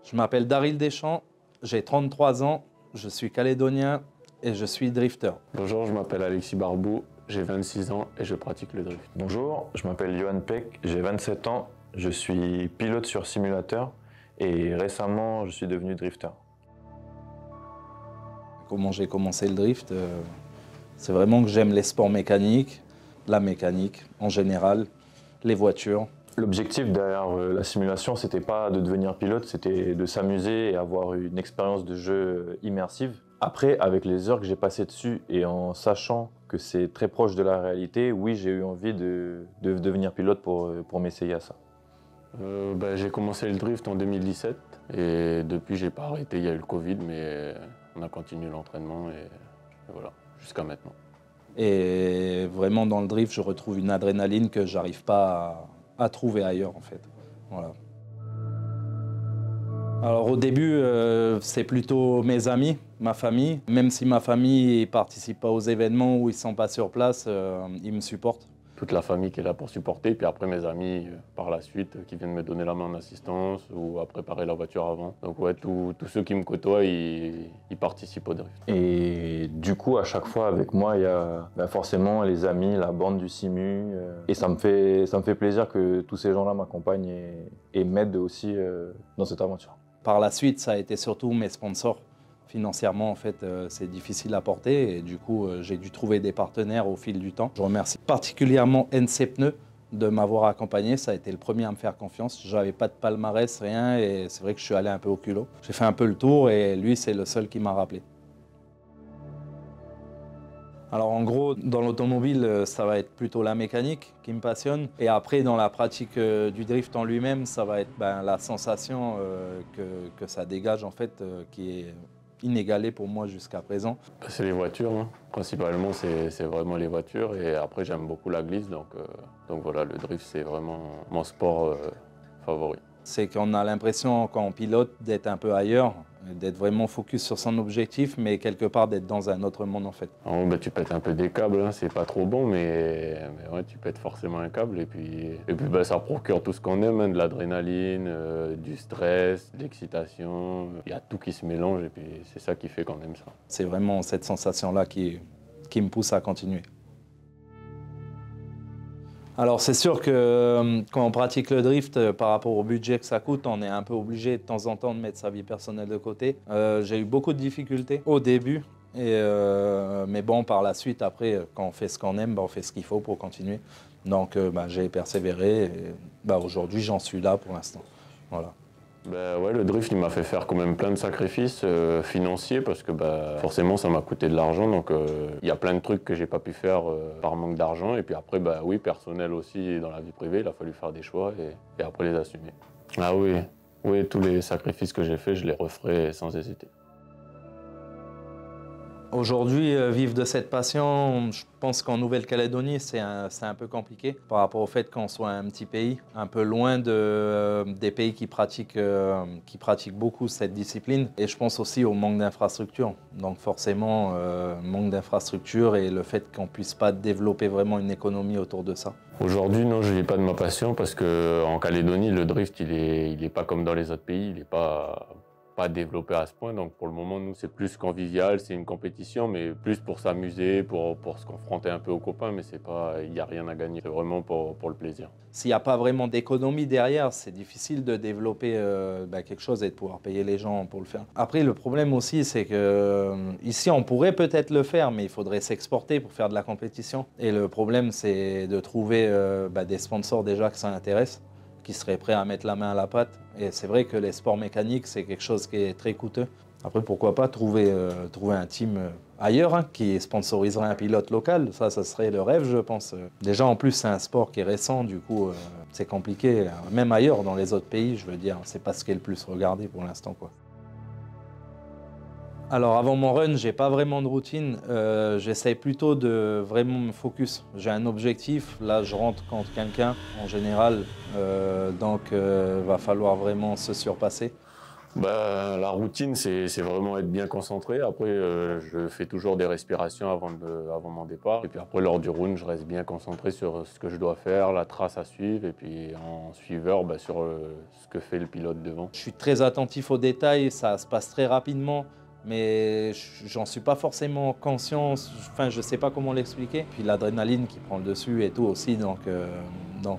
Je m'appelle Daryl Deschamps, j'ai 33 ans, je suis calédonien et je suis drifter. Bonjour, je m'appelle Alexis Barbou, j'ai 26 ans et je pratique le drift. Bonjour, je m'appelle Johan Peck, j'ai 27 ans, je suis pilote sur simulateur et récemment je suis devenu drifter. Comment j'ai commencé le drift, c'est vraiment que j'aime les sports mécaniques, la mécanique en général, les voitures. L'objectif derrière la simulation, c'était pas de devenir pilote, c'était de s'amuser et avoir une expérience de jeu immersive. Après, avec les heures que j'ai passées dessus et en sachant que c'est très proche de la réalité, oui, j'ai eu envie de devenir pilote pour m'essayer à ça. J'ai commencé le drift en 2017 et depuis j'ai pas arrêté, il y a eu le Covid, mais on a continué l'entraînement et voilà, jusqu'à maintenant. Et vraiment dans le drift, je retrouve une adrénaline que j'arrive pas à trouver ailleurs en fait. Voilà. Alors au début, c'est plutôt mes amis, ma famille. Même si ma famille ne participe pas aux événements ou ils ne sont pas sur place, ils me supportent. Toute la famille qui est là pour supporter, puis après mes amis par la suite qui viennent me donner la main en assistance ou à préparer la voiture avant. Donc ouais, tous ceux qui me côtoient, ils participent au drift. Et du coup, à chaque fois avec moi, il y a forcément les amis, la bande du Simu. Et ça me fait plaisir que tous ces gens-là m'accompagnent et m'aident aussi dans cette aventure. Par la suite, ça a été surtout mes sponsors. Financièrement, en fait, c'est difficile à porter et du coup, j'ai dû trouver des partenaires au fil du temps. Je remercie particulièrement NC Pneus de m'avoir accompagné. Ça a été le premier à me faire confiance. Je n'avais pas de palmarès, rien, et c'est vrai que je suis allé un peu au culot. J'ai fait un peu le tour et lui, c'est le seul qui m'a rappelé. Alors en gros, dans l'automobile, ça va être plutôt la mécanique qui me passionne. Et après, dans la pratique du drift en lui-même, ça va être la sensation que ça dégage, en fait, qui est inégalée pour moi jusqu'à présent. C'est les voitures, hein. Principalement c'est vraiment les voitures. Et après, j'aime beaucoup la glisse, donc voilà, le drift, c'est vraiment mon sport favori. C'est qu'on a l'impression, quand on pilote, d'être un peu ailleurs, d'être vraiment focus sur son objectif, mais quelque part d'être dans un autre monde en fait. En haut, tu pètes un peu des câbles, hein. C'est pas trop bon, mais ouais, tu pètes forcément un câble. Et puis ça procure tout ce qu'on aime, hein, de l'adrénaline, du stress, de l'excitation. Il y a tout qui se mélange et puis c'est ça qui fait qu'on aime ça. C'est vraiment cette sensation-là qui me pousse à continuer. Alors c'est sûr que quand on pratique le drift, par rapport au budget que ça coûte, on est un peu obligé de temps en temps de mettre sa vie personnelle de côté. J'ai eu beaucoup de difficultés au début, mais bon, par la suite, après, quand on fait ce qu'on aime, on fait ce qu'il faut pour continuer. Donc j'ai persévéré et aujourd'hui j'en suis là pour l'instant. Voilà. Ouais, le drift il m'a fait faire quand même plein de sacrifices financiers parce que forcément ça m'a coûté de l'argent, donc il y a plein de trucs que j'ai pas pu faire par manque d'argent, et puis après oui, personnel aussi, dans la vie privée il a fallu faire des choix et après les assumer. Ah oui, tous les sacrifices que j'ai faits je les referai sans hésiter. Aujourd'hui, vivre de cette passion, je pense qu'en Nouvelle-Calédonie, c'est un peu compliqué par rapport au fait qu'on soit un petit pays, un peu loin des pays qui pratiquent beaucoup cette discipline. Et je pense aussi au manque d'infrastructures. Donc forcément, manque d'infrastructures et le fait qu'on ne puisse pas développer vraiment une économie autour de ça. Aujourd'hui, non, je ne vis pas de ma passion parce qu'en Calédonie, le drift, il est pas comme dans les autres pays, il n'est pas développé à ce point. Donc pour le moment, nous, c'est plus convivial, c'est une compétition, mais plus pour s'amuser, pour se confronter un peu aux copains, mais il n'y a rien à gagner, c'est vraiment pour le plaisir. S'il n'y a pas vraiment d'économie derrière, c'est difficile de développer quelque chose et de pouvoir payer les gens pour le faire. Après, le problème aussi, c'est que ici, on pourrait peut-être le faire, mais il faudrait s'exporter pour faire de la compétition. Et le problème, c'est de trouver des sponsors déjà que ça intéresse, qui seraient prêts à mettre la main à la pâte. Et c'est vrai que les sports mécaniques, c'est quelque chose qui est très coûteux. Après, pourquoi pas trouver un team ailleurs qui sponsoriserait un pilote local. Ça serait le rêve, je pense. Déjà, en plus, c'est un sport qui est récent, du coup, c'est compliqué. Même ailleurs, dans les autres pays, je veux dire, c'est pas ce qui est le plus regardé pour l'instant, quoi. Alors avant mon run, j'ai pas vraiment de routine, j'essaye plutôt de vraiment me focus. J'ai un objectif, là je rentre contre quelqu'un en général, donc va falloir vraiment se surpasser. Bah, la routine, c'est vraiment être bien concentré. Après, je fais toujours des respirations avant mon départ. Et puis après, lors du round, je reste bien concentré sur ce que je dois faire, la trace à suivre. Et puis en suiveur, bah, sur ce que fait le pilote devant. Je suis très attentif aux détails, ça se passe très rapidement, mais j'en suis pas forcément conscient, enfin je sais pas comment l'expliquer. Puis l'adrénaline qui prend le dessus et tout aussi, donc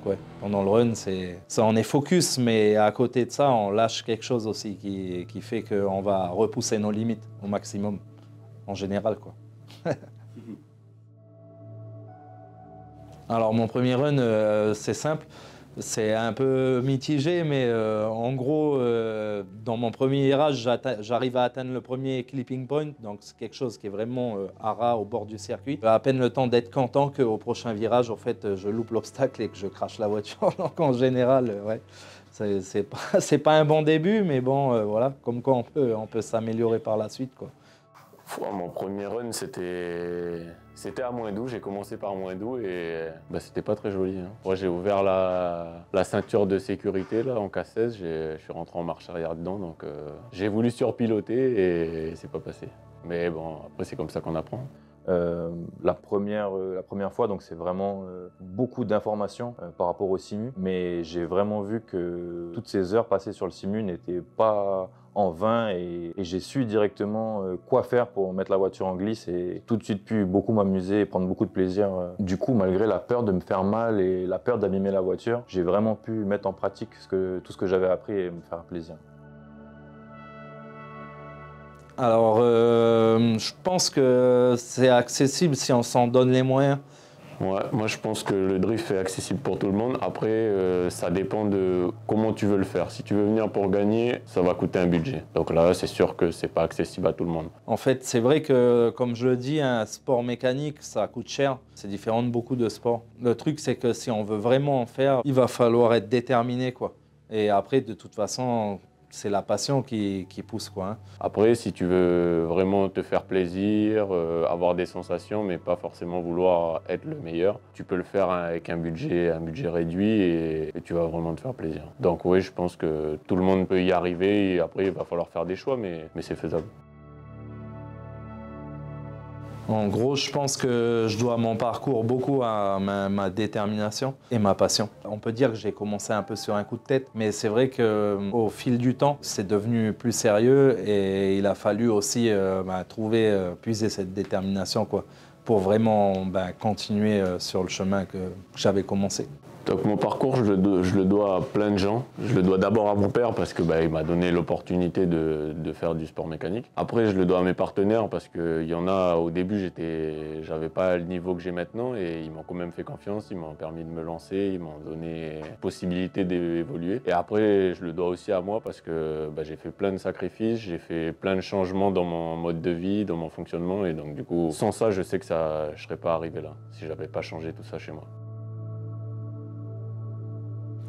ouais, pendant le run, ça on est focus, mais à côté de ça, on lâche quelque chose aussi qui fait qu'on va repousser nos limites au maximum, en général, quoi. Alors mon premier run, c'est simple. C'est un peu mitigé, mais en gros, dans mon premier virage, j'arrive à atteindre le premier clipping point. Donc c'est quelque chose qui est vraiment à ras au bord du circuit. À peine le temps d'être content qu'au prochain virage, en fait, je loupe l'obstacle et que je crache la voiture. Donc en général, ouais, c'est pas un bon début, mais bon, voilà, comme quoi on peut s'améliorer par la suite, quoi. Mon premier run, c'était à -12. J'ai commencé par -12 et bah, c'était pas très joli. Hein. Moi, j'ai ouvert la ceinture de sécurité là, en K16. Je suis rentré en marche arrière dedans. Donc j'ai voulu surpiloter et c'est pas passé. Mais bon, après, c'est comme ça qu'on apprend. La première fois, donc c'est vraiment beaucoup d'informations par rapport au simu, mais j'ai vraiment vu que toutes ces heures passées sur le simu n'étaient pas en vain et j'ai su directement quoi faire pour mettre la voiture en glisse et tout de suite pu beaucoup m'amuser et prendre beaucoup de plaisir. Du coup, malgré la peur de me faire mal et la peur d'abîmer la voiture, j'ai vraiment pu mettre en pratique tout ce que j'avais appris et me faire plaisir. Alors, je pense que c'est accessible si on s'en donne les moyens. Ouais, moi je pense que le drift est accessible pour tout le monde. Après, ça dépend de comment tu veux le faire. Si tu veux venir pour gagner, ça va coûter un budget. Donc là, c'est sûr que c'est pas accessible à tout le monde. En fait, c'est vrai que, comme je le dis, un sport mécanique, ça coûte cher. C'est différent de beaucoup de sports. Le truc, c'est que si on veut vraiment en faire, il va falloir être déterminé, quoi. Et après, de toute façon, c'est la passion qui pousse, quoi, hein. Après, si tu veux vraiment te faire plaisir, avoir des sensations, mais pas forcément vouloir être le meilleur, tu peux le faire avec un budget réduit et tu vas vraiment te faire plaisir. Donc oui, je pense que tout le monde peut y arriver et après, il va falloir faire des choix, mais c'est faisable. En gros, je pense que je dois mon parcours beaucoup à ma détermination et ma passion. On peut dire que j'ai commencé un peu sur un coup de tête, mais c'est vrai qu'au fil du temps, c'est devenu plus sérieux et il a fallu aussi puiser cette détermination, quoi, pour vraiment continuer sur le chemin que j'avais commencé. Donc mon parcours, je le dois à plein de gens. Je le dois d'abord à mon père parce que il m'a donné l'opportunité de faire du sport mécanique. Après, je le dois à mes partenaires parce qu'il y en a, au début, j'avais pas le niveau que j'ai maintenant et ils m'ont quand même fait confiance, ils m'ont permis de me lancer, ils m'ont donné la possibilité d'évoluer. Et après, je le dois aussi à moi parce que j'ai fait plein de sacrifices, j'ai fait plein de changements dans mon mode de vie, dans mon fonctionnement et donc du coup, sans ça, je sais que je serais pas arrivé là si j'avais pas changé tout ça chez moi.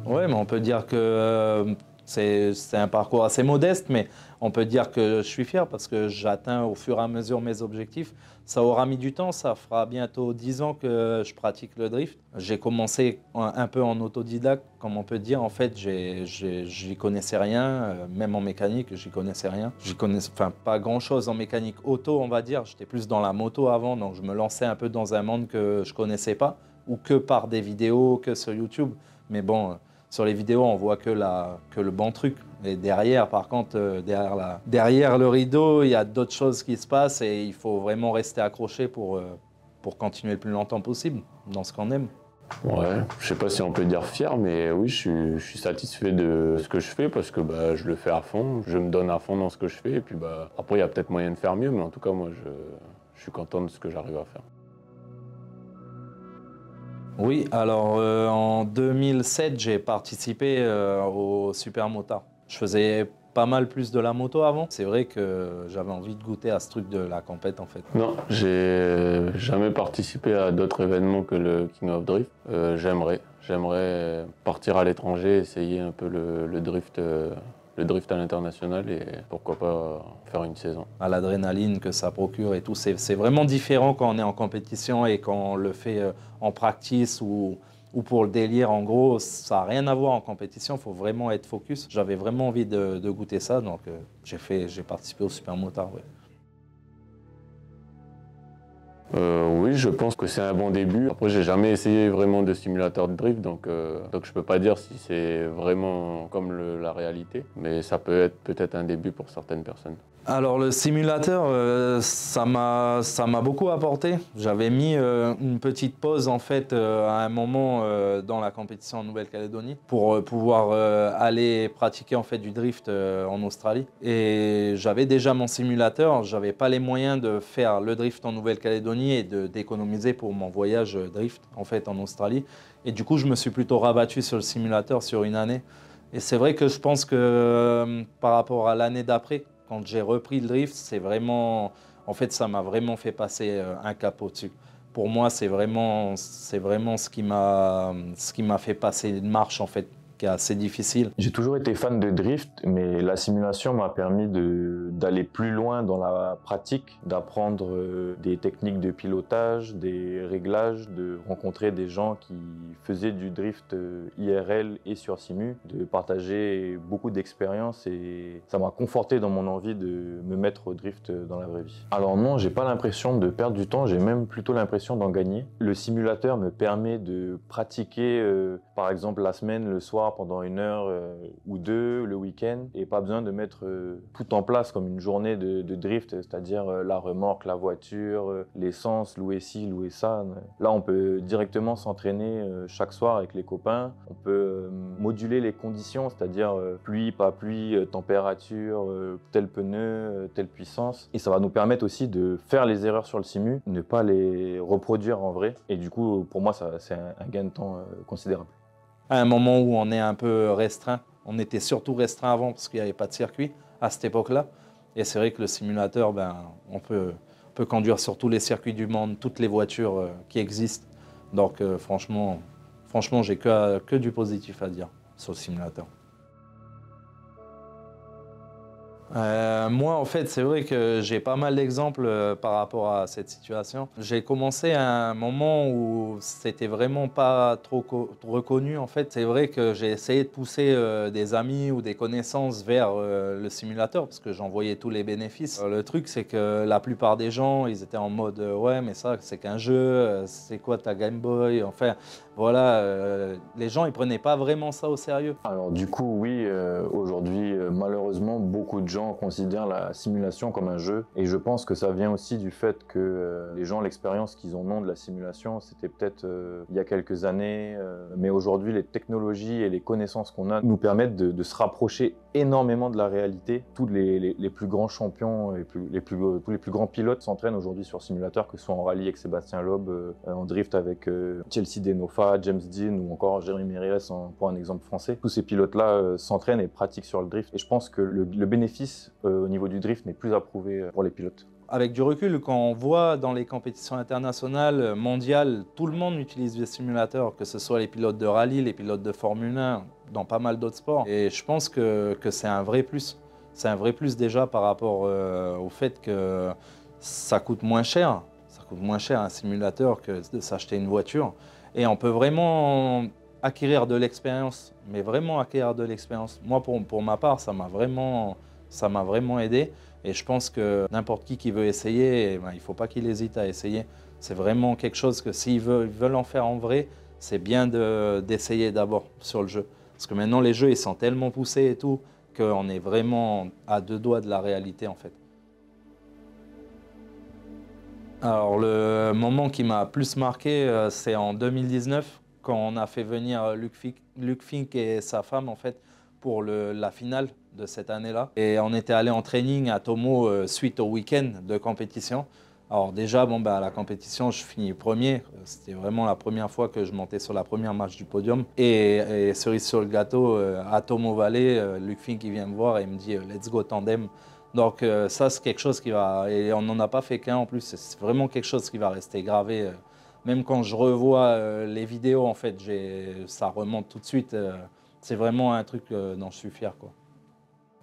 Oui, mais on peut dire que c'est un parcours assez modeste, mais on peut dire que je suis fier parce que j'atteins au fur et à mesure mes objectifs. Ça aura mis du temps, ça fera bientôt 10 ans que je pratique le drift. J'ai commencé un peu en autodidacte, comme on peut dire. En fait, j'y connaissais rien, même en mécanique, j'y connaissais rien. J'y connaissais pas grand-chose en mécanique auto, on va dire. J'étais plus dans la moto avant, donc je me lançais un peu dans un monde que je connaissais pas, ou que par des vidéos, que sur YouTube. Mais bon, sur les vidéos, on voit que le bon truc. Et derrière, par contre, derrière le rideau, il y a d'autres choses qui se passent et il faut vraiment rester accroché pour continuer le plus longtemps possible dans ce qu'on aime. Ouais, je sais pas si on peut dire fier, mais oui, je suis satisfait de ce que je fais parce que je le fais à fond, je me donne à fond dans ce que je fais. Et puis après, il y a peut-être moyen de faire mieux, mais en tout cas, moi, je suis content de ce que j'arrive à faire. Oui, alors en 2007, j'ai participé au Super Motard. Je faisais pas mal plus de la moto avant. C'est vrai que j'avais envie de goûter à ce truc de la compète en fait. Non, j'ai jamais participé à d'autres événements que le King of Drift. J'aimerais partir à l'étranger, essayer un peu le drift à l'international et pourquoi pas faire une saison. À l'adrénaline que ça procure et tout, c'est vraiment différent quand on est en compétition et quand on le fait en practice ou ou pour le délire. En gros, ça n'a rien à voir en compétition, il faut vraiment être focus. J'avais vraiment envie de goûter ça, donc j'ai participé au Super Motard. Ouais. Oui, je pense que c'est un bon début. Après, j'ai jamais essayé vraiment de simulateur de drift, donc je peux pas dire si c'est vraiment comme la réalité, mais ça peut être peut-être un début pour certaines personnes. Alors le simulateur, ça m'a beaucoup apporté. J'avais mis une petite pause en fait à un moment dans la compétition en Nouvelle-Calédonie pour pouvoir aller pratiquer en fait du drift en Australie. Et j'avais déjà mon simulateur, j'avais pas les moyens de faire le drift en Nouvelle-Calédonie et d'économiser pour mon voyage drift en fait en Australie. Et du coup, je me suis plutôt rabattu sur le simulateur sur une année. Et c'est vrai que je pense que par rapport à l'année d'après, quand j'ai repris le drift, c'est vraiment, en fait, ça m'a vraiment fait passer un cap au-dessus. Pour moi, c'est vraiment ce qui m'a fait passer une marche en fait qui est assez difficile. J'ai toujours été fan de drift, mais la simulation m'a permis d'aller plus loin dans la pratique, d'apprendre des techniques de pilotage, des réglages, de rencontrer des gens qui faisaient du drift IRL et sur simu, de partager beaucoup d'expériences et ça m'a conforté dans mon envie de me mettre au drift dans la vraie vie. Alors non, j'ai pas l'impression de perdre du temps, j'ai même plutôt l'impression d'en gagner. Le simulateur me permet de pratiquer par exemple la semaine, le soir, pendant 1 heure ou 2 le week-end et pas besoin de mettre tout en place comme une journée de drift, c'est-à-dire la remorque, la voiture, l'essence, louer ci, louer ça. Là, on peut directement s'entraîner chaque soir avec les copains. On peut moduler les conditions, c'est-à-dire pluie, pas pluie, température, tel pneu, telle puissance. Et ça va nous permettre aussi de faire les erreurs sur le simu, ne pas les reproduire en vrai. Et du coup, pour moi, c'est un gain de temps considérable. À un moment où on est un peu restreint, on était surtout restreint avant parce qu'il n'y avait pas de circuit à cette époque-là. Et c'est vrai que le simulateur, on peut conduire sur tous les circuits du monde, toutes les voitures qui existent. Donc franchement, j'ai que du positif à dire sur le simulateur. Moi, en fait, c'est vrai que j'ai pas mal d'exemples par rapport à cette situation. J'ai commencé à un moment où c'était vraiment pas trop reconnu. En fait, c'est vrai que j'ai essayé de pousser des amis ou des connaissances vers le simulateur parce que j'en voyais tous les bénéfices. Le truc, c'est que la plupart des gens, ils étaient en mode ouais, mais ça, c'est qu'un jeu. C'est quoi ta Game Boy? Enfin, voilà, les gens, ils prenaient pas vraiment ça au sérieux. Alors du coup, oui, aujourd'hui, malheureusement, beaucoup de gens considèrent la simulation comme un jeu. Et je pense que ça vient aussi du fait que les gens, l'expérience qu'ils en ont de la simulation, c'était peut-être il y a quelques années. Mais aujourd'hui, les technologies et les connaissances qu'on a nous permettent de se rapprocher énormément de la réalité. Tous les plus grands champions et tous les plus grands pilotes s'entraînent aujourd'hui sur simulateur, que ce soit en rallye avec Sébastien Loeb, en drift avec Chelsea Denofa, James Dean ou encore Jérémy Mériès pour un exemple français. Tous ces pilotes-là s'entraînent et pratiquent sur le drift. Et je pense que le bénéfice au niveau du drift n'est plus à prouver pour les pilotes. Avec du recul, quand on voit dans les compétitions internationales, mondiales, tout le monde utilise des simulateurs, que ce soit les pilotes de rallye, les pilotes de Formule 1, dans pas mal d'autres sports. Et je pense que c'est un vrai plus. C'est un vrai plus déjà par rapport au fait que ça coûte moins cher. Ça coûte moins cher un simulateur que de s'acheter une voiture. Et on peut vraiment acquérir de l'expérience, mais vraiment acquérir de l'expérience. Moi, pour ma part, ça m'a vraiment aidé. Et je pense que n'importe qui veut essayer, il ne faut pas qu'il hésite à essayer. C'est vraiment quelque chose que s'ils veulent en faire en vrai, c'est bien d'essayer d'abord sur le jeu. Parce que maintenant, les jeux, ils sont tellement poussés et tout, qu'on est vraiment à 2 doigts de la réalité, en fait. Alors, le moment qui m'a plus marqué, c'est en 2019, quand on a fait venir Luc Fink et sa femme, en fait, pour la finale de cette année-là. Et on était allé en training à Tomo suite au week-end de compétition. Alors déjà, à la compétition, je finis premier. C'était vraiment la première fois que je montais sur la première marche du podium. Et cerise sur le gâteau, à Tomo Valley, Luc Fink il vient me voir et il me dit « Let's go tandem ». Donc ça, c'est quelque chose qui va... Et on n'en a pas fait qu'un en plus. C'est vraiment quelque chose qui va rester gravé. Même quand je revois les vidéos, en fait, ça remonte tout de suite. C'est vraiment un truc dont je suis fier, quoi.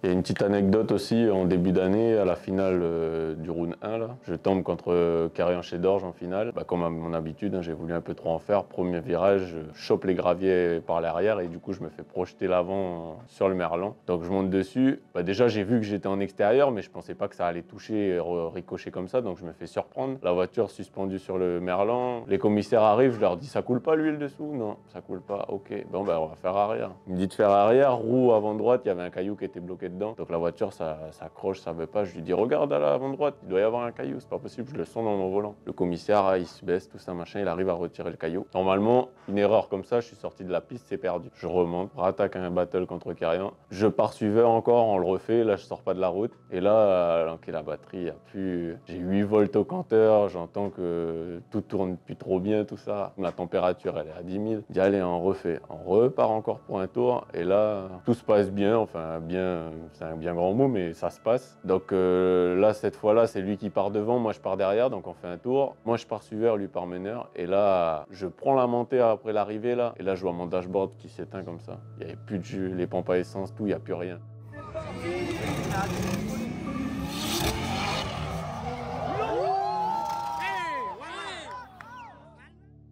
Il y a une petite anecdote aussi, en début d'année, à la finale du round 1, là, je tombe contre Karian Chedorge en finale. Comme à mon habitude, hein, j'ai voulu un peu trop en faire. Premier virage, je chope les graviers par l'arrière et du coup je me fais projeter l'avant sur le merlan. Donc je monte dessus. Déjà j'ai vu que j'étais en extérieur, mais je pensais pas que ça allait toucher et ricocher comme ça, donc je me fais surprendre. La voiture suspendue sur le merlan. Les commissaires arrivent, je leur dis ça coule pas l'huile dessous? Non, ça coule pas, ok. Bon on va faire arrière. Il me dit de faire arrière, roue avant droite, il y avait un caillou qui était bloqué dedans. Donc la voiture ça accroche, ça veut pas. Je lui dis regarde à l'avant droite, il doit y avoir un caillou, c'est pas possible, je le sens dans mon volant. Le commissaire, il se baisse, tout ça machin, il arrive à retirer le caillou. Normalement, une erreur comme ça, je suis sorti de la piste, c'est perdu. Je remonte, rattaque un battle contre Karian. Je pars suiveur encore, on le refait, là je sors pas de la route. Et là, la batterie a pu. J'ai 8 volts au compteur, j'entends que tout tourne plus trop bien, tout ça. La température elle est à 10 000. Je dis allez, on refait. On repart encore pour un tour et là, tout se passe bien, enfin bien, c'est un bien grand mot, mais ça se passe. Donc là, cette fois-là, c'est lui qui part devant, moi je pars derrière, donc on fait un tour. Moi je pars suiveur, lui part meneur. Et là, je prends la montée après l'arrivée là, et là je vois mon dashboard qui s'éteint comme ça. Il n'y avait plus de jus, les pompes à essence, tout, il n'y a plus rien.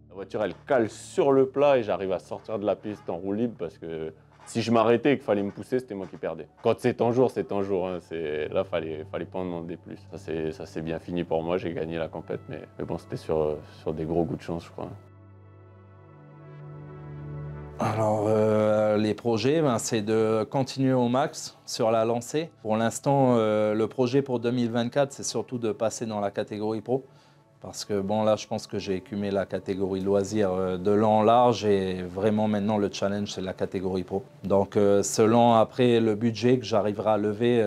La voiture elle cale sur le plat et j'arrive à sortir de la piste en roue libre parce que si je m'arrêtais et qu'il fallait me pousser, c'était moi qui perdais. Quand c'est en jour, c'est en jour. Hein. Là, fallait pas en demander plus. Ça s'est bien fini pour moi, j'ai gagné la compète, mais bon, c'était sur des gros coups de chance, je crois. Alors, les projets, c'est de continuer au max sur la lancée. Pour l'instant, le projet pour 2024, c'est surtout de passer dans la catégorie pro. Parce que bon, là, je pense que j'ai écumé la catégorie loisirs de long en large et vraiment maintenant, le challenge, c'est la catégorie pro. Donc, selon après le budget que j'arriverai à lever,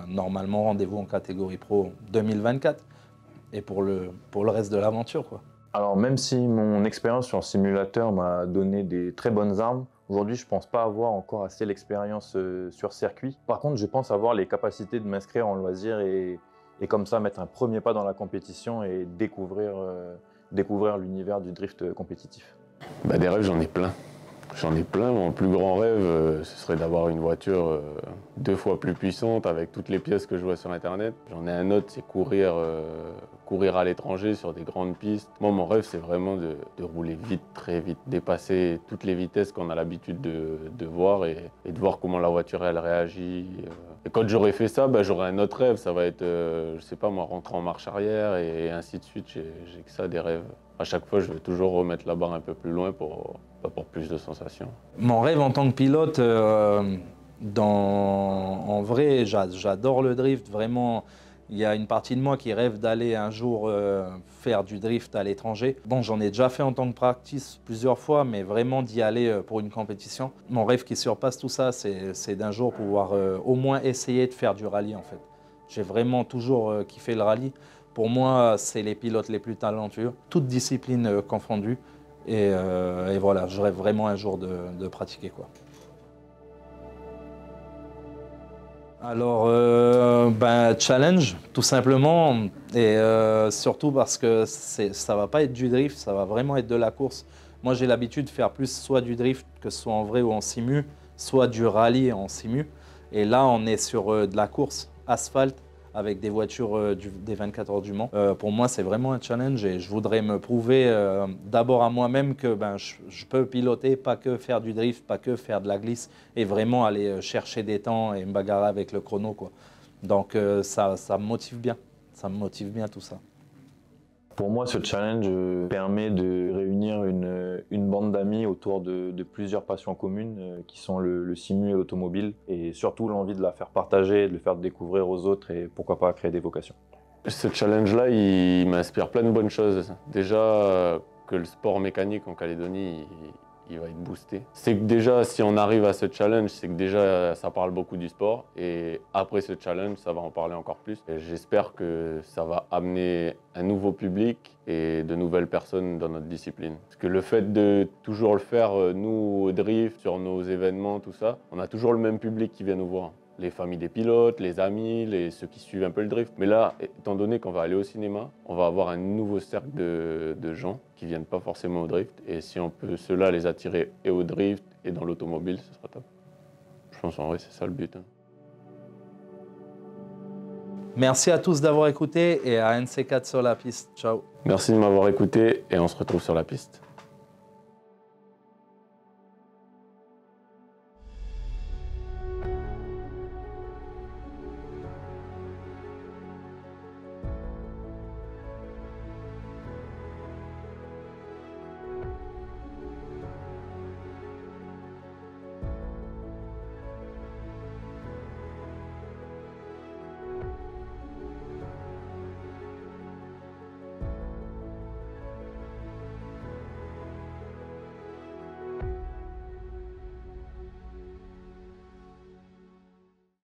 normalement, rendez-vous en catégorie pro 2024 et pour le reste de l'aventure, quoi. Alors même si mon expérience sur simulateur m'a donné des très bonnes armes, aujourd'hui je ne pense pas avoir encore assez l'expérience sur circuit. Par contre, je pense avoir les capacités de m'inscrire en loisir et comme ça mettre un premier pas dans la compétition et découvrir l'univers du drift compétitif. Des rêves, j'en ai plein. J'en ai plein. Mon plus grand rêve, ce serait d'avoir une voiture 2 fois plus puissante avec toutes les pièces que je vois sur Internet. J'en ai un autre, c'est courir à l'étranger sur des grandes pistes. Moi, mon rêve, c'est vraiment de rouler vite, très vite, dépasser toutes les vitesses qu'on a l'habitude de voir et de voir comment la voiture, elle réagit. Et quand j'aurai fait ça, j'aurai un autre rêve. Ça va être, je sais pas moi, rentrer en marche arrière et ainsi de suite. J'ai que ça, des rêves. À chaque fois, je vais toujours remettre la barre un peu plus loin pour plus de sensations. Mon rêve en tant que pilote, en vrai, j'adore le drift. Vraiment, il y a une partie de moi qui rêve d'aller un jour faire du drift à l'étranger. Bon, j'en ai déjà fait en tant que practice plusieurs fois, mais vraiment d'y aller pour une compétition. Mon rêve qui surpasse tout ça, c'est d'un jour pouvoir au moins essayer de faire du rallye en fait. J'ai vraiment toujours kiffé le rallye. Pour moi, c'est les pilotes les plus talentueux, toutes disciplines confondues. Et voilà, je rêve vraiment un jour de pratiquer, quoi. Alors, challenge, tout simplement, et surtout parce que ça va pas être du drift, ça va vraiment être de la course. Moi, j'ai l'habitude de faire plus soit du drift, que ce soit en vrai ou en simu, soit du rallye en simu. Et là, on est sur de la course asphalte, avec des voitures des 24 heures du Mans. Pour moi, c'est vraiment un challenge et je voudrais me prouver d'abord à moi-même que je peux piloter, pas que faire du drift, pas que faire de la glisse et vraiment aller chercher des temps et me bagarrer avec le chrono, quoi. Donc ça me motive bien, tout ça. Pour moi, ce challenge permet de réunir une bande d'amis autour de plusieurs passions communes qui sont le simu et l'automobile et surtout l'envie de la faire partager, de le faire découvrir aux autres et pourquoi pas créer des vocations. Ce challenge-là, il m'inspire plein de bonnes choses. Déjà, que le sport mécanique en Calédonie, il va être boosté. C'est que déjà, si on arrive à ce challenge, c'est que déjà, ça parle beaucoup du sport. Et après ce challenge, ça va en parler encore plus. Et j'espère que ça va amener un nouveau public et de nouvelles personnes dans notre discipline. Parce que le fait de toujours le faire, nous, au drift, sur nos événements, tout ça, on a toujours le même public qui vient nous voir. Les familles des pilotes, les amis, ceux qui suivent un peu le drift. Mais là, étant donné qu'on va aller au cinéma, on va avoir un nouveau cercle de gens qui ne viennent pas forcément au drift. Et si on peut ceux-là les attirer et au drift et dans l'automobile, ce sera top. Je pense en vrai c'est ça le but. Hein. Merci à tous d'avoir écouté et à NC4 sur la piste. Ciao. Merci de m'avoir écouté et on se retrouve sur la piste.